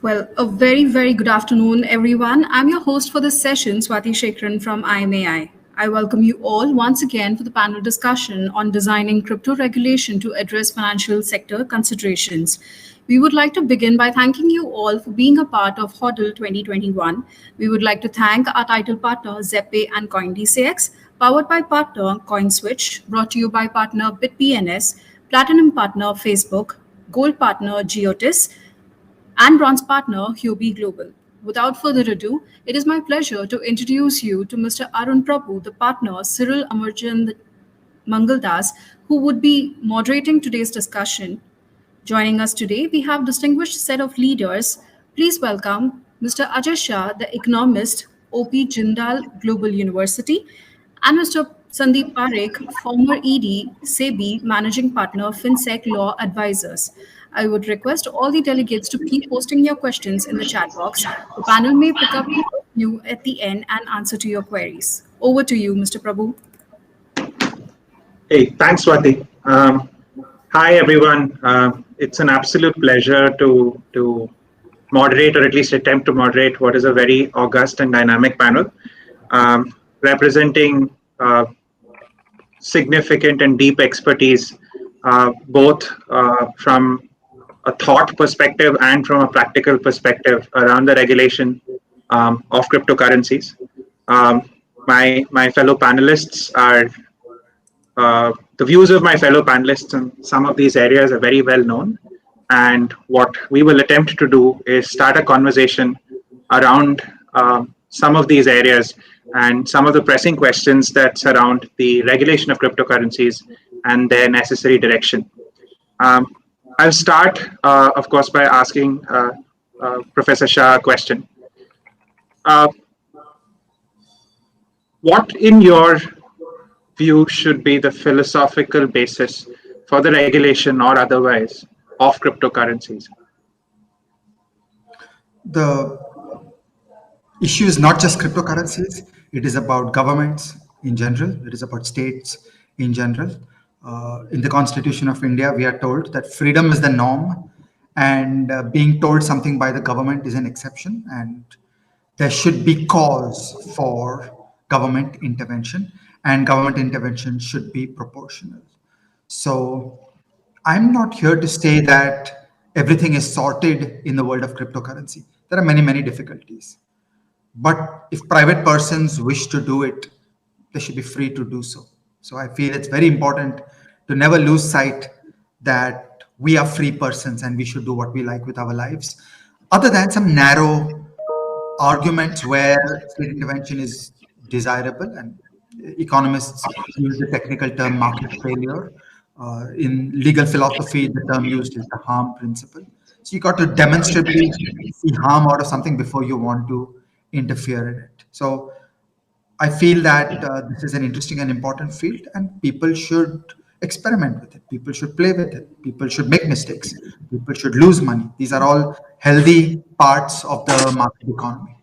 Well, a very, very good afternoon, everyone. I'm your host for this session, Swati Shekharan from IMAI. I welcome you all once again for the panel discussion on designing crypto regulation to address financial sector considerations. We would like to begin by thanking you all for being a part of HODL 2021. We would like to thank our title partner, Zeppe and CoinDCX, powered by partner CoinSwitch, brought to you by partner BitPNS, platinum partner Facebook, gold partner Geotis, and bronze partner Hubi Global. Without further ado, it is my pleasure to introduce you to Mr. Arun Prabhu, the partner Cyril Amarchand Mangaldas, who would be moderating today's discussion. Joining us today, we have distinguished set of leaders. Please welcome Mr. Ajay Shah, the economist, OP Jindal Global University, and Mr. Sandeep Parekh, former ED, SEBI Managing Partner, FinSec Law Advisors. I would request all the delegates to keep posting your questions in the chat box. The panel may pick up you at the end and answer to your queries. Over to you, Mr. Prabhu. Hey, thanks, Swati. Hi, everyone. It's an absolute pleasure to moderate, or at least attempt to moderate, what is a very august and dynamic panel representing significant and deep expertise, both from a thought perspective and from a practical perspective around the regulation of cryptocurrencies. My fellow panelists are the views of my fellow panelists in some of these areas are very well known. And what we will attempt to do is start a conversation around some of these areas and some of the pressing questions that surround the regulation of cryptocurrencies and their necessary direction. I'll start, of course, by asking Professor Shah a question. What, in your view, should be the philosophical basis for the regulation or otherwise of cryptocurrencies? The issue is not just cryptocurrencies. It is about governments in general. It is about states in general. In the Constitution of India, we are told that freedom is the norm, and being told something by the government is an exception, and there should be cause for government intervention, and government intervention should be proportional. So I'm not here to say that everything is sorted in the world of cryptocurrency. There are many, many difficulties. But if private persons wish to do it, they should be free to do so. So I feel it's very important to never lose sight that we are free persons and we should do what we like with our lives, other than some narrow arguments where state intervention is desirable, and economists use the technical term market failure. In legal philosophy, the term used is the harm principle. So you got to demonstrably see harm out of something before you want to interfere in it. So I feel that this is an interesting and important field, and people should experiment with it. People should play with it. People should make mistakes. People should lose money. These are all healthy parts of the market economy.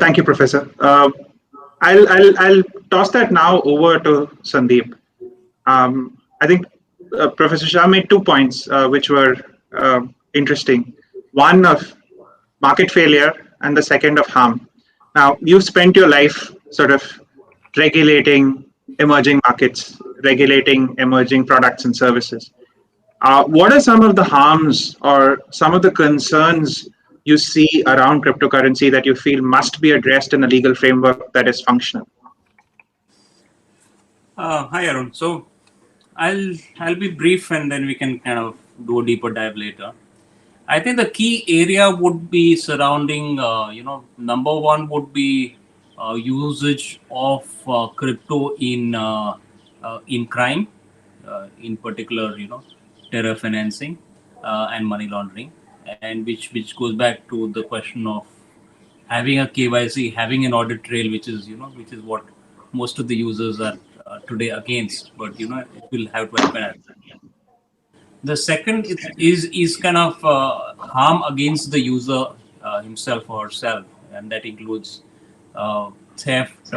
Thank you, Professor. I'll toss that now over to Sandeep. I think Professor Shah made 2 points which were interesting. One of market failure and the second of harm. Now, you've spent your life sort of regulating emerging markets, regulating emerging products and services. What are some of the harms or some of the concerns you see around cryptocurrency that you feel must be addressed in a legal framework that is functional? Hi, Arun. So I'll be brief, and then we can kind of do a deeper dive later. I think the key area would be surrounding, number one would be usage of crypto in crime, in particular, terror financing and money laundering, and which goes back to the question of having a KYC, having an audit trail, which is what most of the users are today against, but it will have to happen. The second is kind of harm against the user himself or herself, and that includes theft,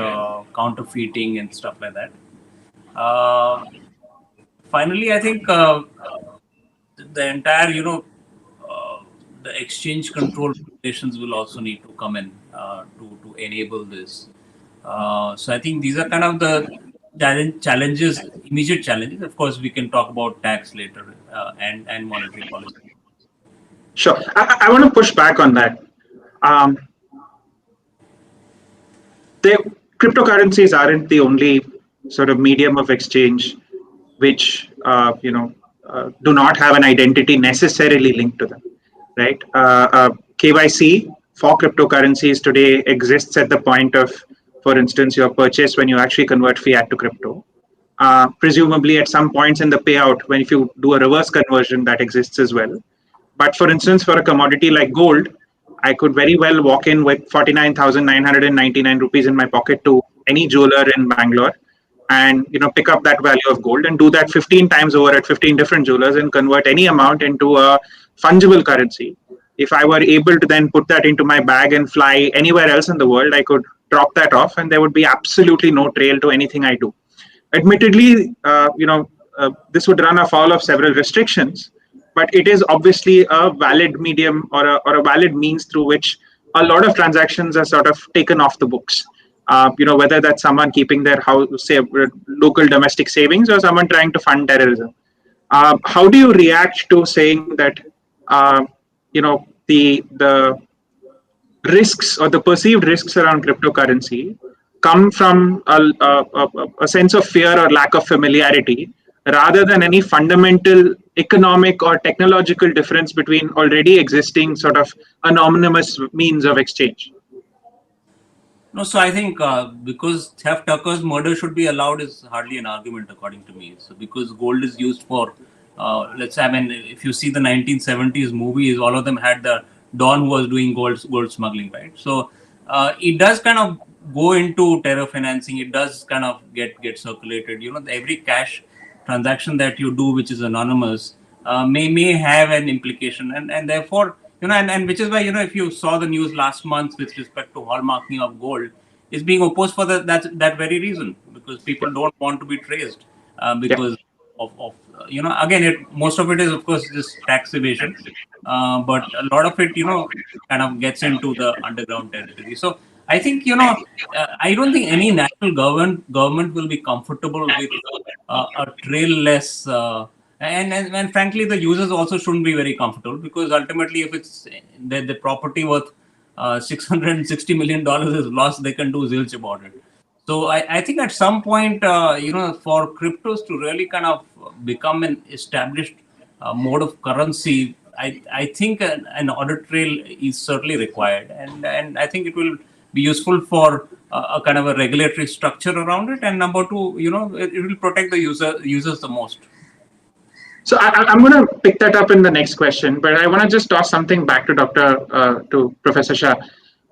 counterfeiting, and stuff like that. Finally, I think the entire, the exchange control regulations will also need to come in to enable this. So I think these are kind of the challenges, immediate challenges. Of course, we can talk about tax later and monetary policy. Sure. I want to push back on that. Cryptocurrencies aren't the only sort of medium of exchange which do not have an identity necessarily linked to them, right? KYC for cryptocurrencies today exists at the point of, for instance, your purchase when you actually convert fiat to crypto. Presumably, at some points in the payout, when if you do a reverse conversion, that exists as well. But for instance, for a commodity like gold, I could very well walk in with 49,999 rupees in my pocket to any jeweler in Bangalore and pick up that value of gold and do that 15 times over at 15 different jewelers and convert any amount into a fungible currency. If I were able to then put that into my bag and fly anywhere else in the world, I could drop that off and there would be absolutely no trail to anything I do. Admittedly, this would run afoul of several restrictions, but it is obviously a valid medium or a valid means through which a lot of transactions are sort of taken off the books. Whether that's someone keeping their house, say, local domestic savings, or someone trying to fund terrorism. How do you react to saying that the risks or the perceived risks around cryptocurrency come from a sense of fear or lack of familiarity, rather than any fundamental economic or technological difference between already existing sort of anonymous means of exchange? No, so I think because theft occurs, murder should be allowed is hardly an argument according to me. So because gold is used for, let's say, I mean, if you see the 1970s movies, all of them had the Don who was doing gold smuggling, right? So it does kind of go into terror financing. It does kind of get circulated. Every cash transaction that you do, which is anonymous, may have an implication, and therefore, and which is why, if you saw the news last month with respect to hallmarking of gold, is being opposed for that very reason, because people don't want to be traced because of again, most of it is, of course, just tax evasion, but a lot of it, kind of gets into the underground territory. So I think, I don't think any national government will be comfortable with a trail-less. And frankly, the users also shouldn't be very comfortable, because ultimately, if it's the property worth $660 million is lost, they can do zilch about it. So I think at some point, for cryptos to really kind of become an established mode of currency, I think an audit trail is certainly required, and I think it will be useful for a kind of a regulatory structure around it. And number two, it will protect the users the most. So I'm going to pick that up in the next question, but I want to just toss something back to Professor Shah.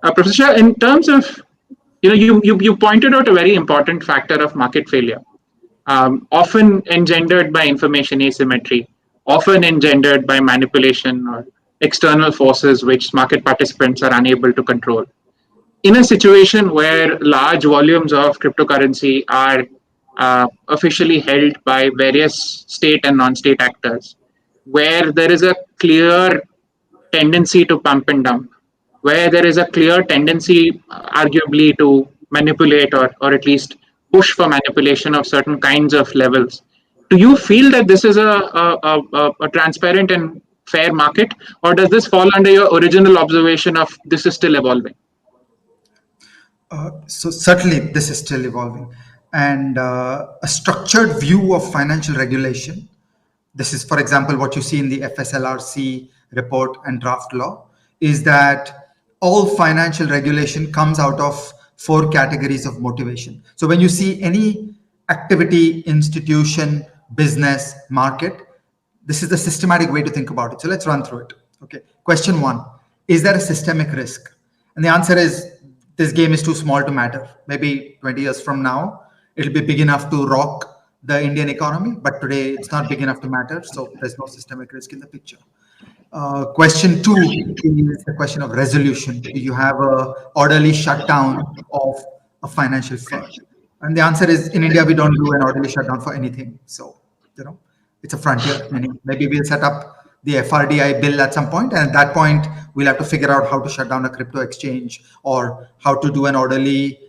Professor Shah, in terms of, you pointed out a very important factor of market failure, often engendered by information asymmetry, often engendered by manipulation or external forces which market participants are unable to control. In a situation where large volumes of cryptocurrency are officially held by various state and non-state actors, where there is a clear tendency to pump and dump, where there is a clear tendency, arguably, to manipulate or at least push for manipulation of certain kinds of levels. Do you feel that this is a transparent and fair market, or does this fall under your original observation of this is still evolving? So certainly this is still evolving. And a structured view of financial regulation, this is, for example, what you see in the FSLRC report and draft law, is that all financial regulation comes out of 4 categories of motivation. So when you see any activity, institution, business, market, this is the systematic way to think about it. So let's run through it. Okay. Question 1, is there a systemic risk? And the answer is, this game is too small to matter. Maybe 20 years from now, it'll be big enough to rock the Indian economy, but today it's not big enough to matter. So there's no systemic risk in the picture. Question 2 is the question of resolution. Do you have an orderly shutdown of a financial firm? And the answer is, in India, we don't do an orderly shutdown for anything. So, it's a frontier. Maybe we'll set up the FRDI bill at some point, and at that point, we'll have to figure out how to shut down a crypto exchange or how to do an orderly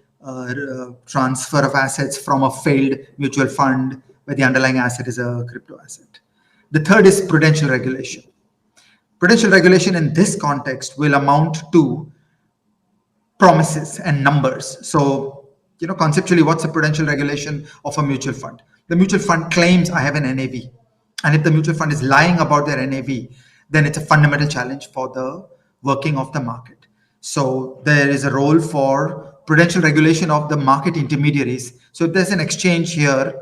transfer of assets from a failed mutual fund where the underlying asset is a crypto asset. The third is prudential regulation. Prudential regulation in this context will amount to promises and numbers. So, conceptually, what's a prudential regulation of a mutual fund? The mutual fund claims I have an NAV. And if the mutual fund is lying about their NAV, then it's a fundamental challenge for the working of the market. So there is a role for prudential regulation of the market intermediaries. So if there's an exchange here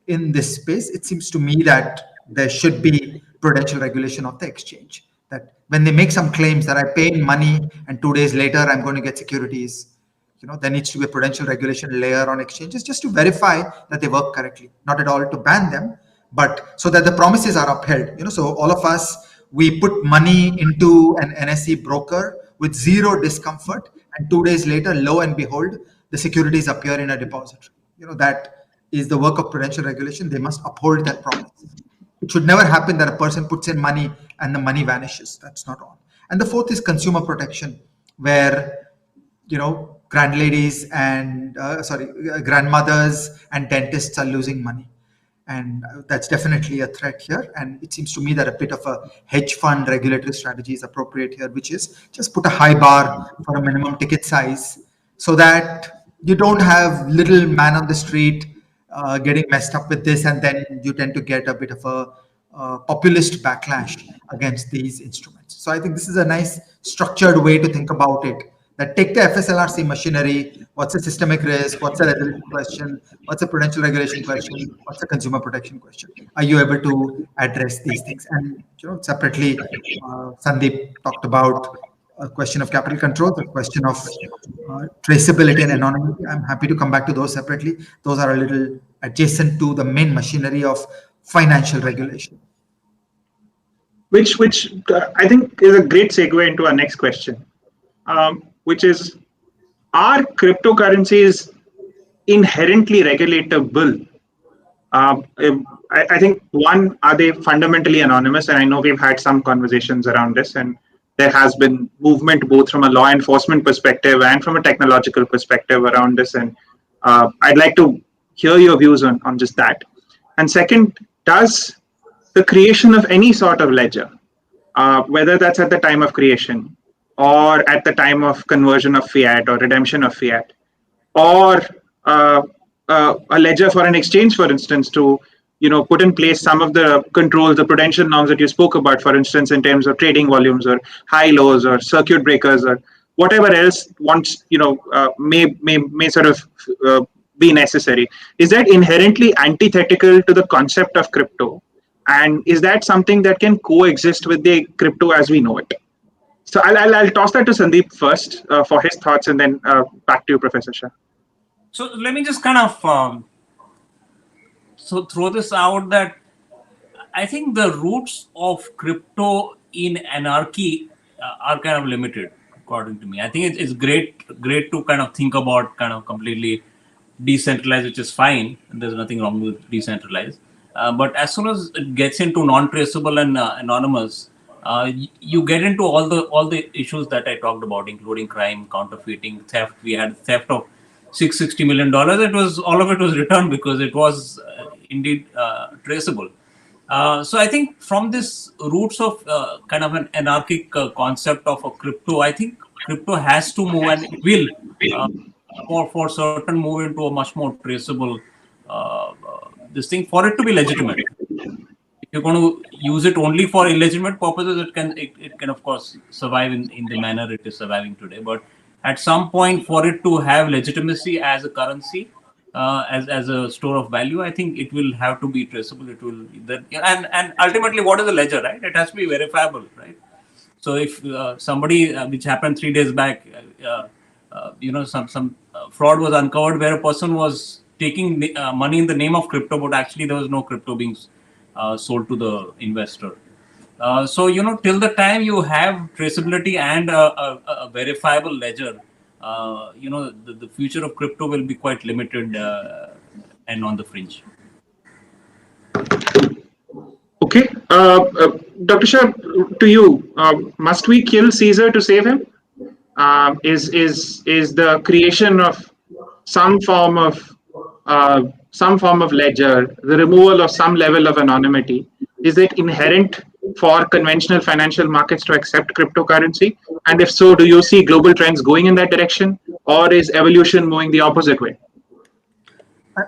in this space, it seems to me that there should be prudential regulation of the exchange. That when they make some claims that I pay in money and 2 days later I'm going to get securities, there needs to be a prudential regulation layer on exchanges just to verify that they work correctly, not at all to ban them, but so that the promises are upheld. So all of us, we put money into an NSE broker with zero discomfort, and 2 days later, lo and behold, the securities appear in a depository. That is the work of prudential regulation. They must uphold that promise. It should never happen that a person puts in money and the money vanishes. That's not on. And the fourth is consumer protection, where grandladies and grandmothers and dentists are losing money. And that's definitely a threat here. And it seems to me that a bit of a hedge fund regulatory strategy is appropriate here, which is just put a high bar for a minimum ticket size so that you don't have little man on the street getting messed up with this. And then you tend to get a bit of a populist backlash against these instruments. So I think this is a nice structured way to think about it. That take the FSLRC machinery, what's a systemic risk, what's a resolution question, what's a prudential regulation question, what's a consumer protection question. Are you able to address these things? And separately, Sandeep talked about a question of capital control, the question of traceability and anonymity. I'm happy to come back to those separately. Those are a little adjacent to the main machinery of financial regulation. Which I think is a great segue into our next question. Which is, are cryptocurrencies inherently regulatable? I think, one, are they fundamentally anonymous? And I know we've had some conversations around this, and there has been movement both from a law enforcement perspective and from a technological perspective around this. And I'd like to hear your views on just that. And second, does the creation of any sort of ledger, whether that's at the time of creation, or at the time of conversion of fiat or redemption of fiat, or a ledger for an exchange, for instance, to put in place some of the controls, the prudential norms that you spoke about, for instance, in terms of trading volumes or high lows or circuit breakers or whatever else may sort of be necessary. Is that inherently antithetical to the concept of crypto? And is that something that can coexist with the crypto as we know it? So I'll toss that to Sandeep first for his thoughts, and then back to you, Professor Shah. So let me just kind of throw this out that I think the roots of crypto in anarchy are kind of limited, according to me. I think it's great to kind of think about kind of completely decentralized, which is fine. There's nothing wrong with decentralized. But as soon as it gets into non-traceable and anonymous, you get into all the issues that I talked about, including crime, counterfeiting, theft. We had theft of $660 million. All of it was returned because it was indeed traceable. So I think from this roots of kind of an anarchic concept of a crypto, I think crypto has to move, and it will for certain move into a much more traceable this thing for it to be legitimate. If you're going to use it only for illegitimate purposes, it can of course survive in the manner it is surviving today. But at some point, for it to have legitimacy as a currency, as a store of value, I think it will have to be traceable. It will and ultimately, what is a ledger, right? It has to be verifiable, right? So if somebody, which happened 3 days back, some fraud was uncovered where a person was taking money in the name of crypto, but actually there was no crypto being sold to the investor. So till the time you have traceability and a verifiable ledger, the future of crypto will be quite limited and on the fringe. Okay. Dr. Shah, to you, must we kill Caesar to save him? Is the creation of some form of ledger, the removal of some level of anonymity, is it inherent for conventional financial markets to accept cryptocurrency? And if so, do you see global trends going in that direction, or is evolution moving the opposite way?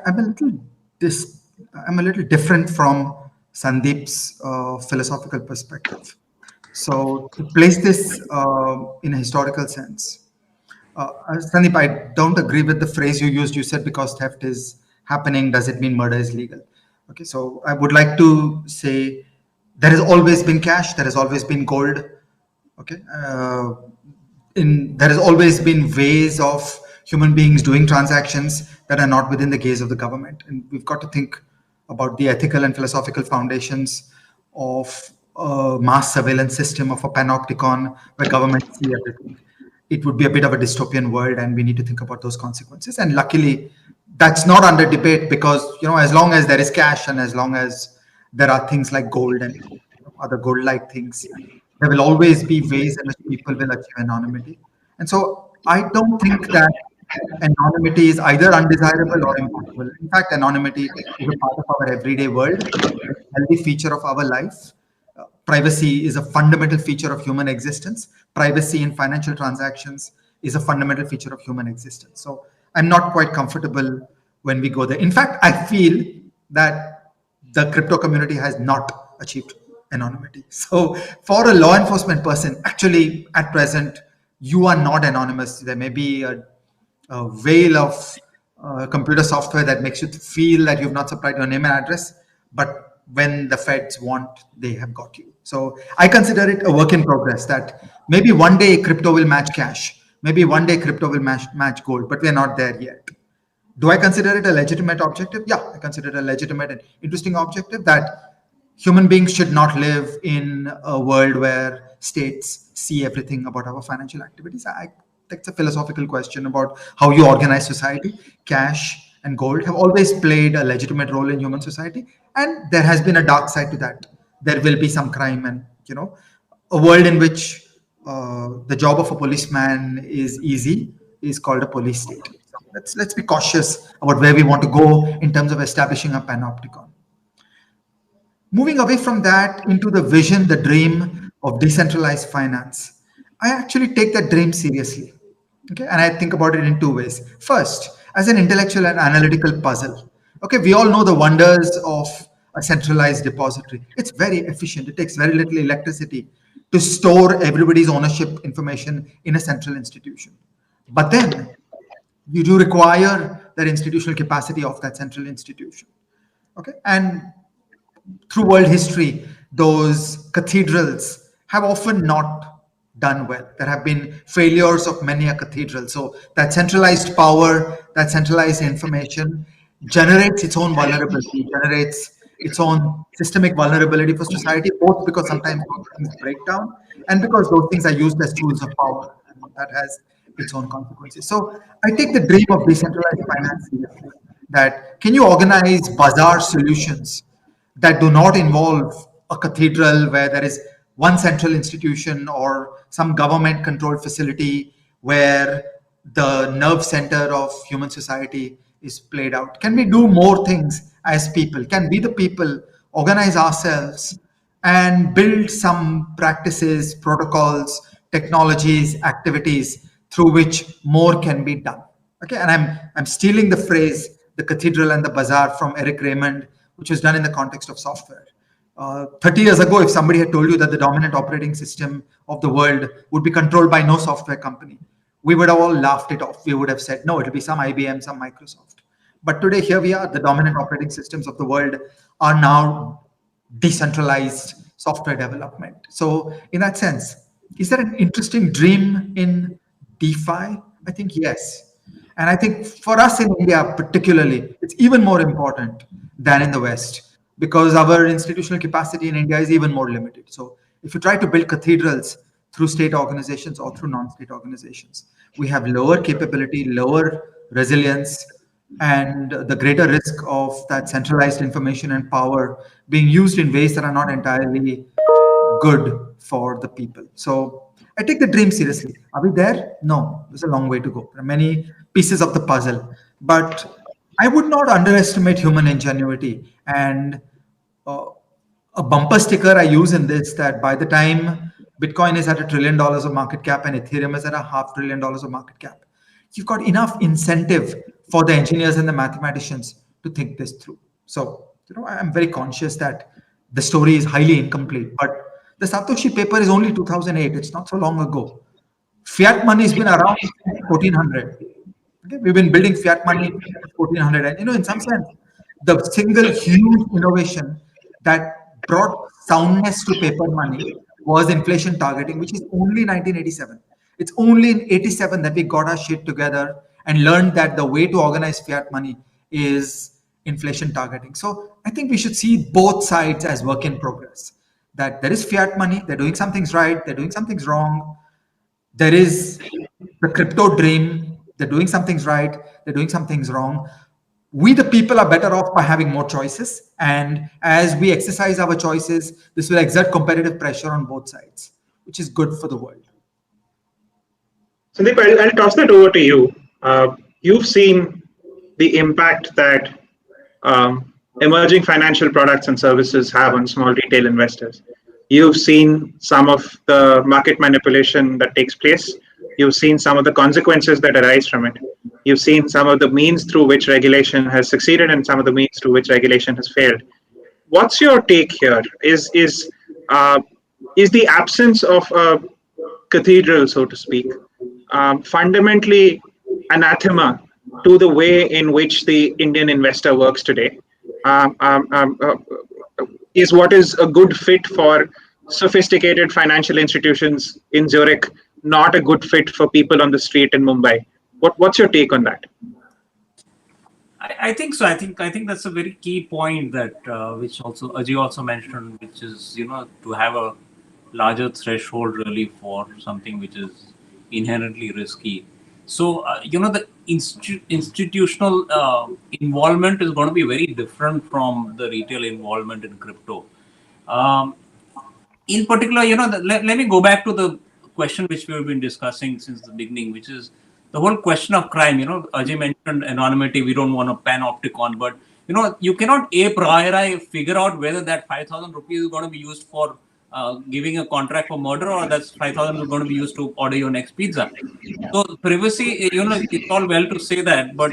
I'm a little different from Sandeep's philosophical perspective. So to place this in a historical sense, Sandeep, I don't agree with the phrase you used. You said because theft is happening, does it mean murder is legal? Okay, so I would like to say there has always been cash, there has always been gold. Okay, there has always been ways of human beings doing transactions that are not within the gaze of the government, and we've got to think about the ethical and philosophical foundations of a mass surveillance system, of a panopticon where governments see everything. It would be a bit of a dystopian world, and we need to think about those consequences. And luckily, that's not under debate, because as long as there is cash and as long as there are things like gold and other gold-like things, there will always be ways in which people will achieve anonymity. And so I don't think that anonymity is either undesirable or impossible. In fact, anonymity is a part of our everyday world, a healthy feature of our life. Privacy is a fundamental feature of human existence. Privacy in financial transactions is a fundamental feature of human existence. So I'm not quite comfortable when we go there. In fact, I feel that the crypto community has not achieved anonymity. So for a law enforcement person, actually at present, you are not anonymous. There may be a veil of computer software that makes you feel that you've not supplied your name and address, but when the feds want, they have got you. So I consider it a work in progress, that maybe one day crypto will match cash, maybe one day crypto will match gold, but we're not there yet. Do I consider it a legitimate objective? Yeah, I consider it a legitimate and interesting objective, that human beings should not live in a world where states see everything about our financial activities. That's a philosophical question about how you organize society. Cash and gold have always played a legitimate role in human society, and there has been a dark side to that. There will be some crime, and a world in which the job of a policeman is easy is called a police state. So let's be cautious about where we want to go in terms of establishing a panopticon. Moving away from that into the vision, the dream of decentralized finance, I actually take that dream seriously. Okay, and I think about it in two ways. First, as an intellectual and analytical puzzle. Okay, we all know the wonders of a centralized depository. It's very efficient. It takes very little electricity to store everybody's ownership information in a central institution. But then you do require that institutional capacity of that central institution. Okay, and through world history, those cathedrals have often not done well. There have been failures of many a cathedral. So that centralized power, that centralized information generates its own vulnerability, generates its own systemic vulnerability for society, both because sometimes things break down and because those things are used as tools of power. And that has its own consequences. So I take the dream of decentralized finance seriously, that can you organize bazaar solutions that do not involve a cathedral where there is one central institution or some government controlled facility where the nerve center of human society is played out? Can we do more things as people? Can we, the people, organize ourselves and build some practices, protocols, technologies, activities through which more can be done? Okay, and I'm stealing the phrase, the cathedral and the bazaar, from Eric Raymond, which was done in the context of software. 30 years ago, if somebody had told you that the dominant operating system of the world would be controlled by no software company, we would have all laughed it off. We would have said, no, it'll be some IBM, some Microsoft. But today, here we are. The dominant operating systems of the world are now decentralized software development. So in that sense, is there an interesting dream in DeFi? I think yes. And I think for us in India particularly, it's even more important than in the West, because our institutional capacity in India is even more limited. So if you try to build cathedrals through state organizations or through non-state organizations, we have lower capability, lower resilience, and the greater risk of that centralized information and power being used in ways that are not entirely good for the people. So I take the dream seriously. Are we there? No, there's a long way to go. There are many pieces of the puzzle, but I would not underestimate human ingenuity. And uh, a bumper sticker I use in this, that by the time Bitcoin is at $1 trillion of market cap and Ethereum is at $500 billion of market cap, you've got enough incentive for the engineers and the mathematicians to think this through. So, I'm very conscious that the story is highly incomplete, but the Satoshi paper is only 2008. It's not so long ago. Fiat money has been around since 1400. Okay? We've been building fiat money since 1400. And, in some sense, the single huge innovation that brought soundness to paper money was inflation targeting, which is only 1987. It's only in 87 that we got our shit together and learned that the way to organize fiat money is inflation targeting. So I think we should see both sides as work in progress. That there is fiat money, they're doing some things right, they're doing some things wrong. There is the crypto dream, they're doing some things right, they're doing some things wrong. We, the people, are better off by having more choices. And as we exercise our choices, this will exert competitive pressure on both sides, which is good for the world. Sandeep, I'll toss that over to you. You've seen the impact that emerging financial products and services have on small retail investors. You've seen some of the market manipulation that takes place. You've seen some of the consequences that arise from it. You've seen some of the means through which regulation has succeeded and some of the means through which regulation has failed. What's your take here? Is the absence of a cathedral, so to speak, fundamentally anathema to the way in which the Indian investor works today? Is what is a good fit for sophisticated financial institutions in Zurich not a good fit for people on the street in Mumbai? What's your take on that? I think so. I think that's a very key point that which also Ajay also mentioned, which is to have a larger threshold really for something which is inherently risky. So the institutional involvement is going to be very different from the retail involvement in crypto. In particular, let me go back to the question which we have been discussing since the beginning, which is the whole question of crime. Ajay mentioned anonymity. We don't want a panopticon, but you cannot a priori figure out whether that 5,000 rupees is going to be used for giving a contract for murder, or that's 5,000 is going to be used to order your next pizza. So privacy, it's all well to say that, but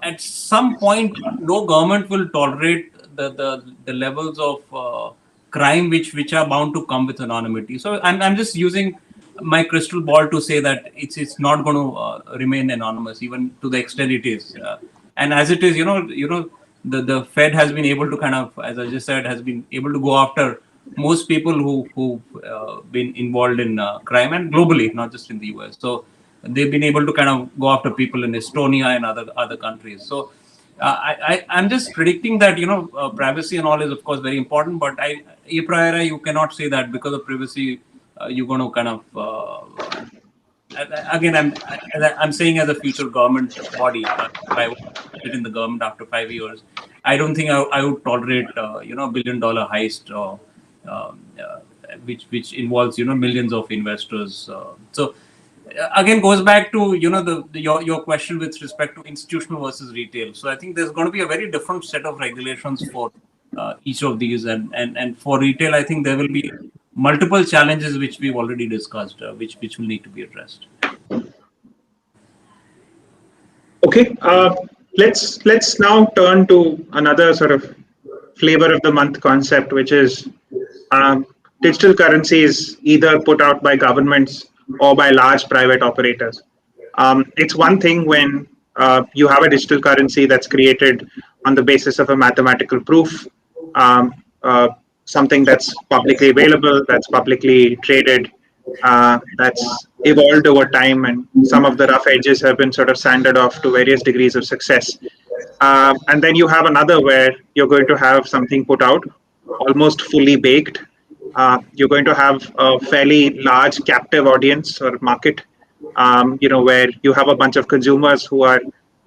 at some point, no government will tolerate the levels of crime which are bound to come with anonymity. So I'm just using my crystal ball to say that it's not going to remain anonymous, even to the extent it is. And as it is, the Fed has been able to kind of, as I just said, has been able to go after most people who've been involved in crime, and globally, not just in the US. So they've been able to kind of go after people in Estonia and other countries. So I'm just predicting that privacy and all is of course very important, but a priori you cannot say that because of privacy you're going to kind of again I'm saying as a future government body, if I sit in the government after 5 years, I don't think I would tolerate $1 billion heist which involves millions of investors. So again goes back to your question with respect to institutional versus retail. So I think there's going to be a very different set of regulations for each of these, and for retail I think there will be multiple challenges which we've already discussed, which will need to be addressed. Okay, let's now turn to another sort of flavor of the month concept, which is digital currencies either put out by governments or by large private operators. It's one thing when you have a digital currency that's created on the basis of a mathematical proof, something that's publicly available, that's publicly traded, that's evolved over time, and some of the rough edges have been sort of sanded off to various degrees of success. And then you have another where you're going to have something put out almost fully baked. You're going to have a fairly large captive audience or market, where you have a bunch of consumers who are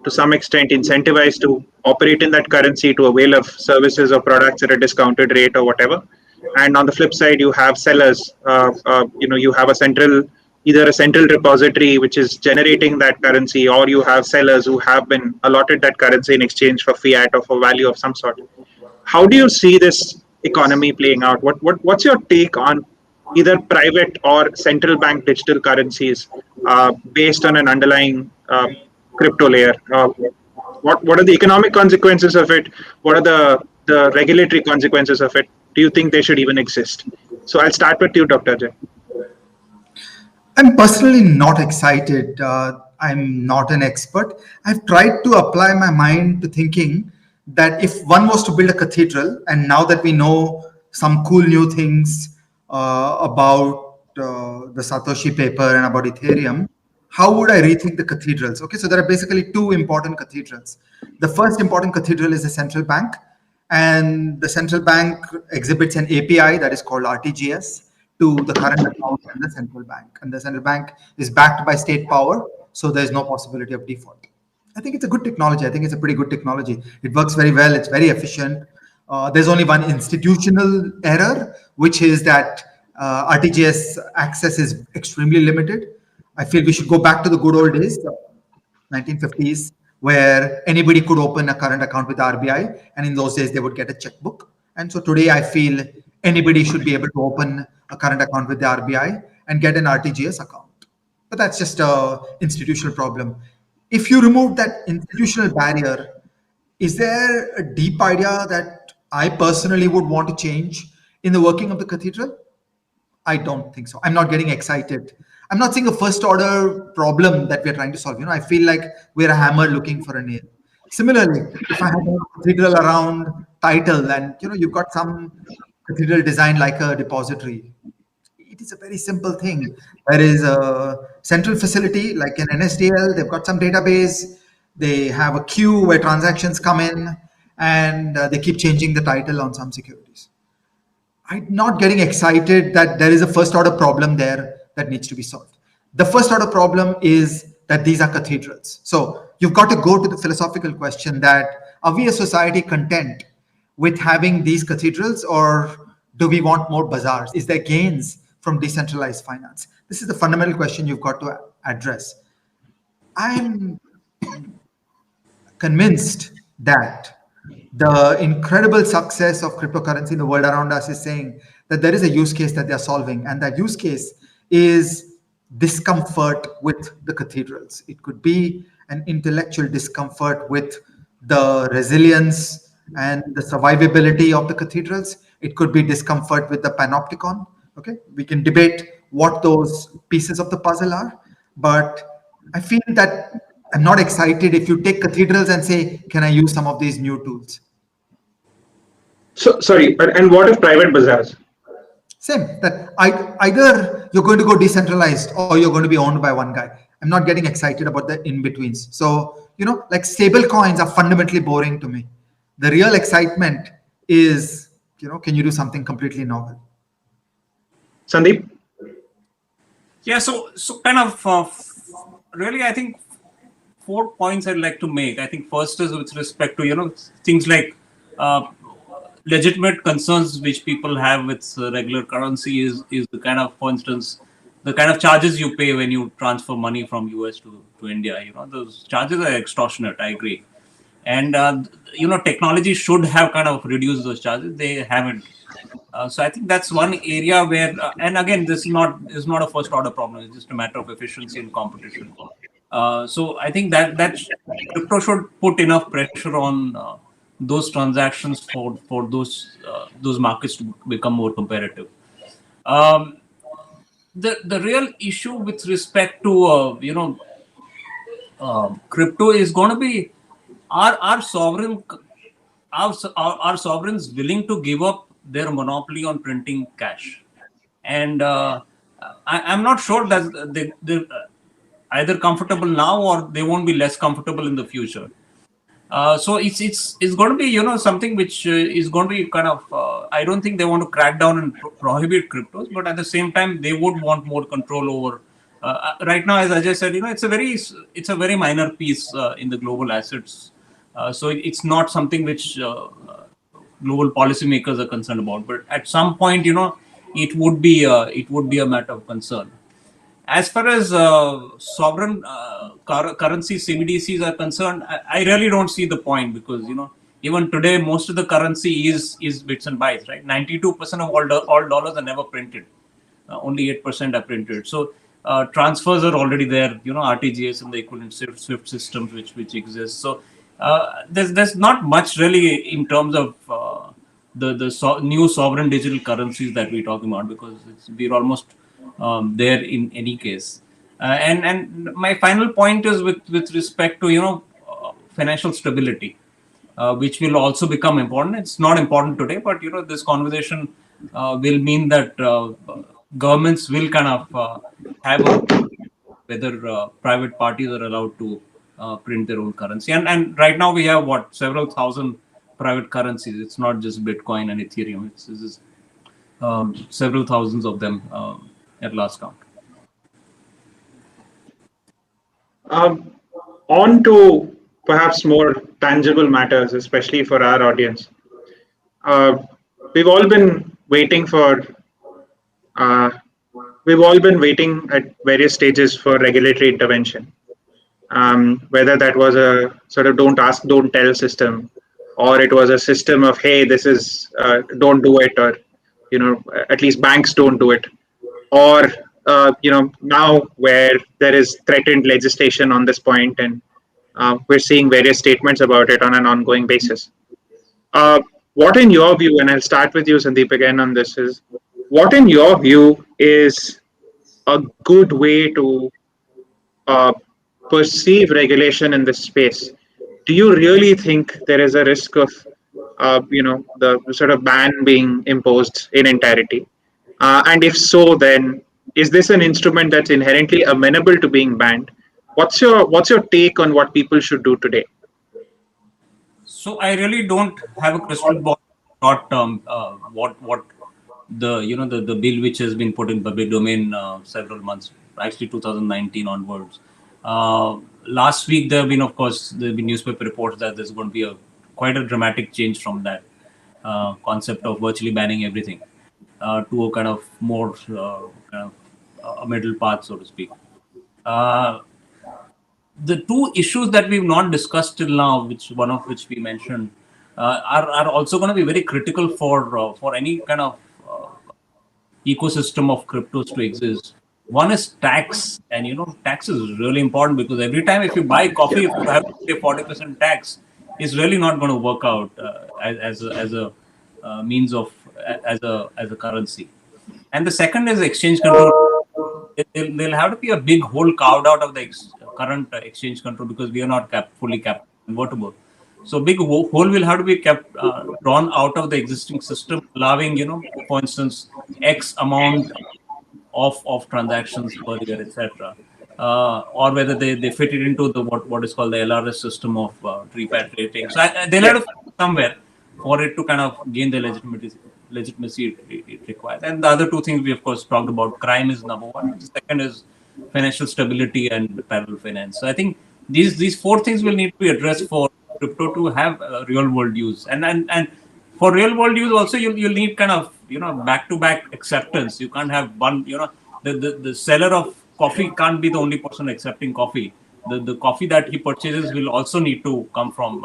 to some extent incentivized to operate in that currency, to avail of services or products at a discounted rate or whatever. And on the flip side, you have sellers. You have either a central repository which is generating that currency, or you have sellers who have been allotted that currency in exchange for fiat or for value of some sort. How do you see this economy playing out? What's your take on either private or central bank digital currencies based on an underlying crypto layer? What are the economic consequences of it? What are the regulatory consequences of it? Do you think they should even exist? So I'll start with you, Dr. Ajay. I'm personally not excited. I'm not an expert. I've tried to apply my mind to thinking that if one was to build a cathedral, and now that we know some cool new things about the Satoshi paper and about Ethereum, how would I rethink the cathedrals? Okay, so there are basically two important cathedrals. The first important cathedral is the central bank, and the central bank exhibits an API that is called RTGS to the current account and the central bank. And the central bank is backed by state power, so there's no possibility of default. I think it's a good technology. I think it's a pretty good technology. It works very well. It's very efficient. There's only one institutional error, which is that RTGS access is extremely limited. I feel we should go back to the good old days, 1950s, where anybody could open a current account with RBI, and in those days they would get a checkbook. And so today I feel anybody should be able to open a current account with the RBI and get an RTGS account. But that's just an institutional problem. If you remove that institutional barrier, is there a deep idea that I personally would want to change in the working of the cathedral? I don't think so. I'm not getting excited. I'm not seeing a first order problem that we're trying to solve. I feel like we're a hammer looking for a nail. Similarly, if I had a cathedral around title and you've got some cathedral designed like a depository, it is a very simple thing. There is a central facility like an NSDL. They've got some database. They have a queue where transactions come in, and they keep changing the title on some securities. I'm not getting excited that there is a first order problem there that needs to be solved. The first order problem is that these are cathedrals. So you've got to go to the philosophical question that, are we a society content with having these cathedrals, or do we want more bazaars? Is there gains from decentralized finance? This is the fundamental question you've got to address. I'm convinced that the incredible success of cryptocurrency in the world around us is saying that there is a use case that they're solving, and that use case is discomfort with the cathedrals. It could be an intellectual discomfort with the resilience and the survivability of the cathedrals. It could be discomfort with the panopticon. Okay, we can debate what those pieces of the puzzle are, but I feel that I'm not excited if you take cathedrals and say, can I use some of these new tools? So sorry, and what if private bazaars? Same, that either you're going to go decentralized or you're going to be owned by one guy. I'm not getting excited about the in-betweens. So, like stable coins are fundamentally boring to me. The real excitement is, can you do something completely novel? Sandeep? Yeah, so kind of really, I think 4 points I'd like to make. I think first is with respect to, things like legitimate concerns which people have with regular currency is the kind of, for instance, the kind of charges you pay when you transfer money from US to India. Those charges are extortionate, I agree. And, technology should have kind of reduced those charges. They haven't. So I think that's one area where, and again, this is not a first order problem. It's just a matter of efficiency and competition. So I think that crypto should put enough pressure on those transactions for those markets to become more competitive. The real issue with respect to crypto is going to be, are sovereigns willing to give up their monopoly on printing cash? And I'm not sure that they're either comfortable now or they won't be less comfortable in the future. So it's going to be something which is going to be kind of I don't think they want to crack down and prohibit cryptos, but at the same time they would want more control over right now, as Ajay said, it's a very minor piece in the global assets. So it's not something which global policymakers are concerned about. But at some point, it would be a matter of concern. As far as sovereign currency CBDCs are concerned, I really don't see the point, because even today most of the currency is bits and bytes, right? 92% of all dollars are never printed. Only 8% are printed. So transfers are already there. RTGS and the equivalent SWIFT systems which exist. So there's not much really in terms of the new sovereign digital currencies that we're talking about, because we're almost there in any case. And my final point is with respect to financial stability, which will also become important. It's not important today, but this conversation will mean that governments will kind of have whether private parties are allowed to print their own currency. And right now we have several thousand private currencies. It's not just Bitcoin and Ethereum. It's several thousands of them at last count. On to perhaps more tangible matters, especially for our audience. We've all been waiting at various stages for regulatory intervention. Whether that was a sort of don't ask, don't tell system, or it was a system of, hey, this is don't do it, or at least banks don't do it, or now where there is threatened legislation on this point, and we're seeing various statements about it on an ongoing basis. What in your view, and I'll start with you, Sandeep, again on this, is what in your view is a good way to perceive regulation in this space? Do you really think there is a risk of the sort of ban being imposed in entirety? And if so, then is this an instrument that's inherently amenable to being banned? What's your take on what people should do today? So I really don't have a crystal ball. Short term, what the bill which has been put in public domain several months, actually 2019 onwards. Last week there have been newspaper reports that there's going to be quite a dramatic change from that concept of virtually banning everything to a kind of more a middle path, so to speak. The two issues that we've not discussed till now, one of which we mentioned, are also going to be very critical for any kind of ecosystem of cryptos to exist. One is tax, and tax is really important, because every time if you buy coffee, if you have to pay 40% tax, it's really not going to work out as a means of as a currency. And the second is exchange control. There'll have to be a big hole carved out of the current exchange control, because we are not fully convertible. So big hole will have to be drawn out of the existing system, allowing for instance, X amount of transactions per year, etc. Or whether they fit it into the what is called the LRS system of repatriating. So they'll have to fit somewhere for it to kind of gain the legitimacy it requires. And the other two things we of course talked about, crime is number one. The second is financial stability and parallel finance. So I think these four things will need to be addressed for crypto to have real world use. And for real world use also, you'll need kind of back to back acceptance. You can't have one, the seller of coffee can't be the only person accepting coffee. The coffee that he purchases will also need to come from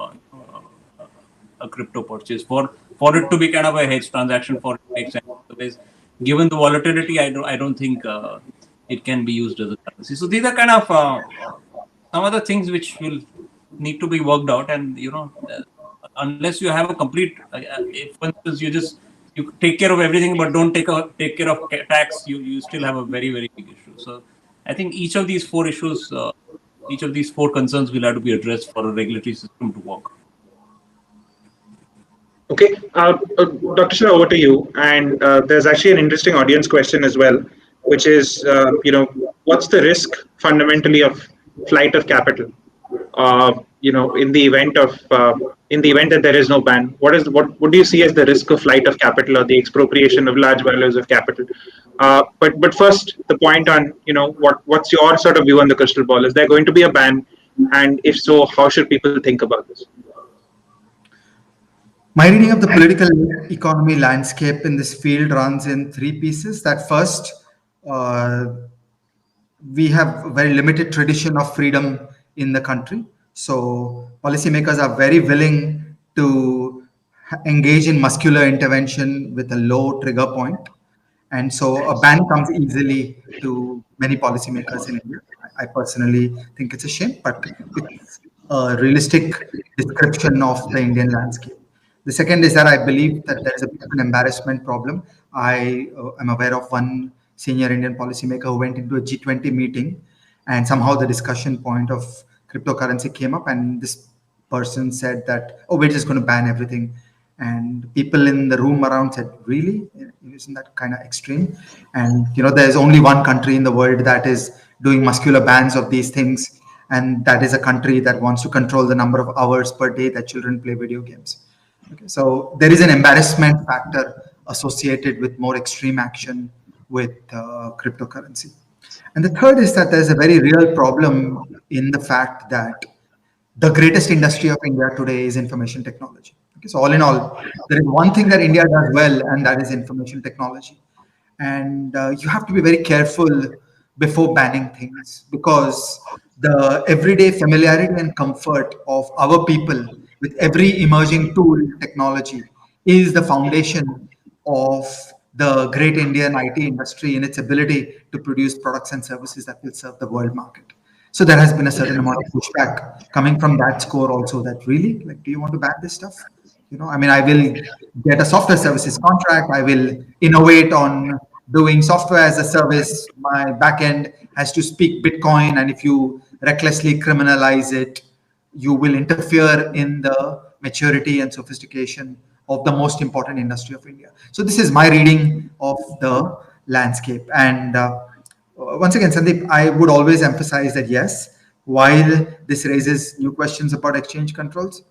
a crypto purchase for it to be kind of a hedge transaction, for it to make sense. Otherwise, given the volatility, I don't think it can be used as a currency. So these are kind of some other things which will need to be worked out. And unless you have a complete, for instance, you take care of everything but don't take care of tax, you still have a very, very big issue. So I think each of these four issues, each of these four concerns will have to be addressed for a regulatory system to work. Okay, Dr. Shah, over to you. And there's actually an interesting audience question as well, which is, what's the risk fundamentally of flight of capital, in the event that there is no ban, what do you see as the risk of flight of capital or the expropriation of large values of capital? But first, the point on what's your sort of view on the crystal ball? Is there going to be a ban, and if so, how should people think about this? My reading of the political economy landscape in this field runs in three pieces. That first, we have a very limited tradition of freedom in the country. So policymakers are very willing to engage in muscular intervention with a low trigger point. And so a ban comes easily to many policymakers in India. I personally think it's a shame, but it's a realistic description of the Indian landscape. The second is that I believe that there is a bit of an embarrassment problem. I am aware of one senior Indian policymaker who went into a G20 meeting, and somehow the discussion point of cryptocurrency came up, and this person said that, oh, we're just going to ban everything. And people in the room around said, really? Isn't that kind of extreme? And there's only one country in the world that is doing muscular bans of these things, and that is a country that wants to control the number of hours per day that children play video games. Okay, so there is an embarrassment factor associated with more extreme action with cryptocurrency. And the third is that there's a very real problem in the fact that the greatest industry of India today is information technology. Okay, so all in all, there is one thing that India does well, and that is information technology. And you have to be very careful before banning things, because the everyday familiarity and comfort of our people with every emerging tool technology is the foundation of the great Indian IT industry in its ability to produce products and services that will serve the world market. So there has been a certain amount of pushback coming from that score also, that really, do you want to ban this stuff? I will get a software services contract. I will innovate on doing software as a service. My backend has to speak Bitcoin, and if you recklessly criminalize it, you will interfere in the maturity and sophistication of the most important industry of India. So this is my reading of the landscape. And once again, Sandeep, I would always emphasize that yes, while this raises new questions about exchange controls,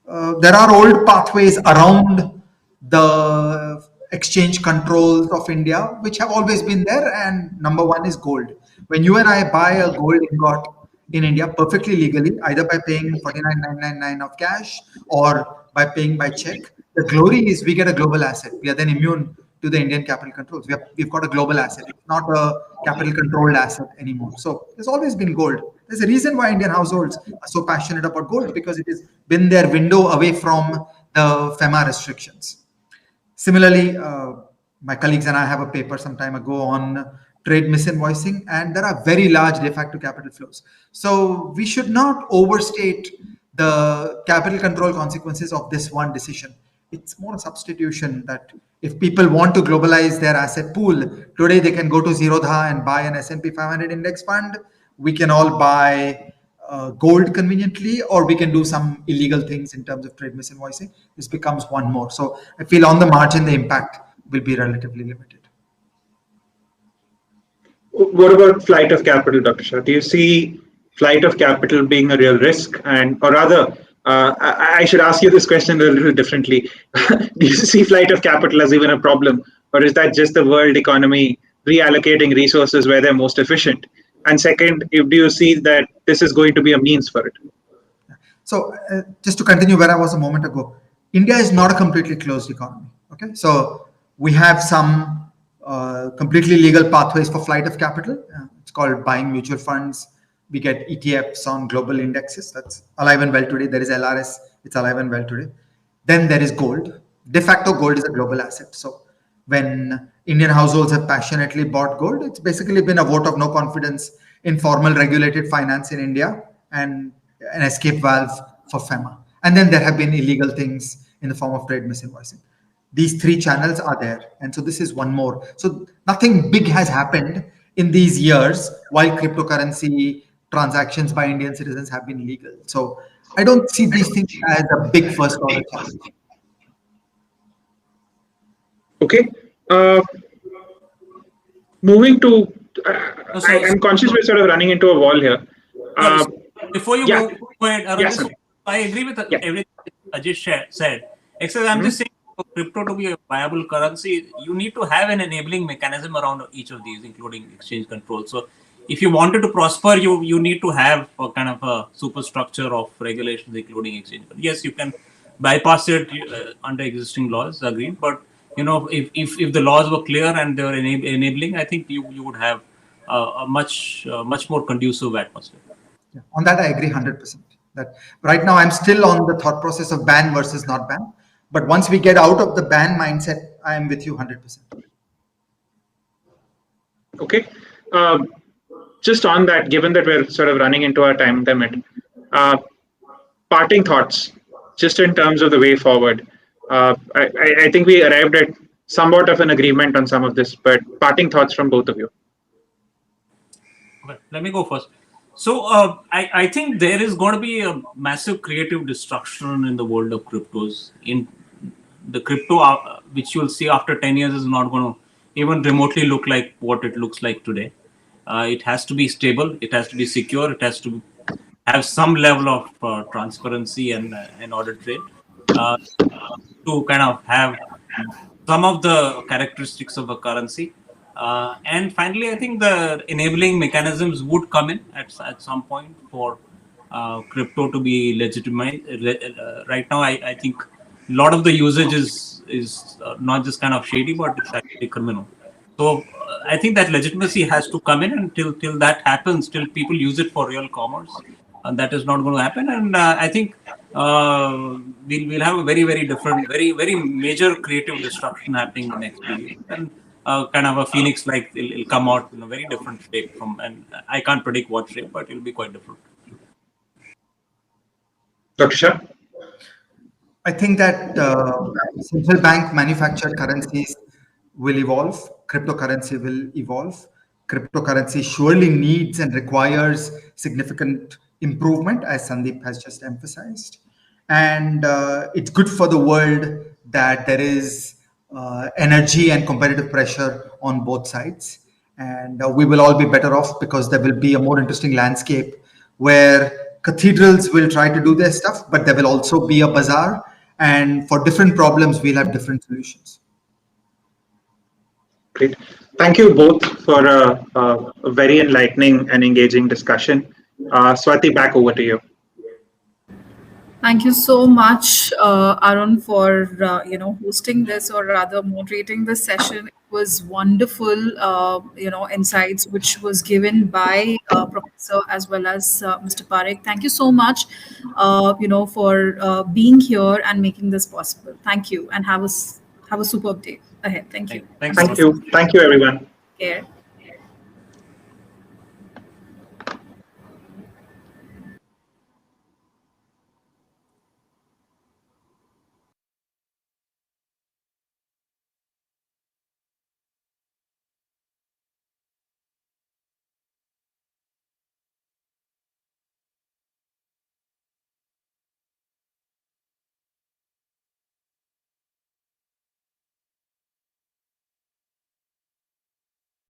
there are old pathways around the exchange controls of India, which have always been there. And number one is gold. When you and I buy a gold ingot in India perfectly legally, either by paying 49,999 of cash or by paying by check, the glory is we get a global asset. We are then immune to the Indian capital controls. We've got a global asset. It's not a capital controlled asset anymore. So there's always been gold. There's a reason why Indian households are so passionate about gold, because it has been their window away from the FEMA restrictions. Similarly, my colleagues and I have a paper some time ago on trade misinvoicing, and there are very large de facto capital flows. So we should not overstate the capital control consequences of this one decision. It's more a substitution that if people want to globalize their asset pool, today they can go to Zerodha and buy an S&P 500 index fund. We can all buy gold conveniently, or we can do some illegal things in terms of trade misinvoicing. This becomes one more. So I feel on the margin, the impact will be relatively limited. What about flight of capital, Dr. Shah? Do you see flight of capital being a real risk? Or rather, I should ask you this question a little differently. Do you see flight of capital as even a problem? Or is that just the world economy reallocating resources where they're most efficient? And second, do you see that this is going to be a means for it? So just to continue where I was a moment ago, India is not a completely closed economy. Okay, so we have some completely legal pathways for flight of capital. It's called buying mutual funds. We get ETFs on global indexes. That's alive and well today. There is LRS. It's alive and well today. Then there is gold. De facto, gold is a global asset. So when Indian households have passionately bought gold, it's basically been a vote of no confidence in formal regulated finance in India and an escape valve for FEMA. And then there have been illegal things in the form of trade misinvoicing. These three channels are there. And so this is one more. So nothing big has happened in these years while cryptocurrency transactions by Indian citizens have been legal. So I don't see these things as a big first order challenge. Okay. Moving to, I'm conscious we're sort of running into a wall here. before you Yeah. go ahead, Arun, Yes, sir. I agree with Yeah. everything Ajit said. Except I'm just saying, for crypto to be a viable currency, you need to have an enabling mechanism around each of these, including exchange control. So, if you wanted to prosper, you need to have a kind of a superstructure of regulations, including exchange. Yes, you can bypass it under existing laws, agreed. But if the laws were clear and they were enabling, I think you would have a much more conducive atmosphere. Yeah. On that, I agree 100%. That right now I'm still on the thought process of ban versus not ban. But once we get out of the ban mindset, I am with you 100%. Okay. Just on that, given that we're sort of running into our time limit, parting thoughts, just in terms of the way forward. I think we arrived at somewhat of an agreement on some of this, but parting thoughts from both of you. Okay, let me go first. So I think there is going to be a massive creative destruction in the world of cryptos. In the crypto, which you'll see after 10 years, is not going to even remotely look like what it looks like today. It has to be stable. It has to be secure. It has to have some level of transparency and audit trail to kind of have some of the characteristics of a currency. And finally, I think the enabling mechanisms would come in at some point for crypto to be legitimate. Right now, I think a lot of the usage is not just kind of shady, but it's actually criminal. So I think that legitimacy has to come in, and till that happens, till people use it for real commerce, and that is not going to happen. And I think we'll have a very different, very major creative destruction happening in the next few years, and kind of a phoenix like it'll come out in a very different shape from, and I can't predict what shape, but it'll be quite different. Dr. Shah? I think that central bank manufactured currencies will evolve. Cryptocurrency will evolve. Cryptocurrency surely needs and requires significant improvement, as Sandeep has just emphasized. And it's good for the world that there is energy and competitive pressure on both sides. And we will all be better off because there will be a more interesting landscape where cathedrals will try to do their stuff, but there will also be a bazaar. And for different problems, we'll have different solutions. Great. Thank you both for a very enlightening and engaging discussion. Swati, back over to you. Thank you so much, Arun, for hosting this, or rather moderating this session. It was wonderful, insights which was given by Professor as well as Mr. Parekh. Thank you so much, for being here and making this possible. Thank you, and have a superb day ahead. Thank you. Thanks. Thank you. Thank you, everyone. Take care.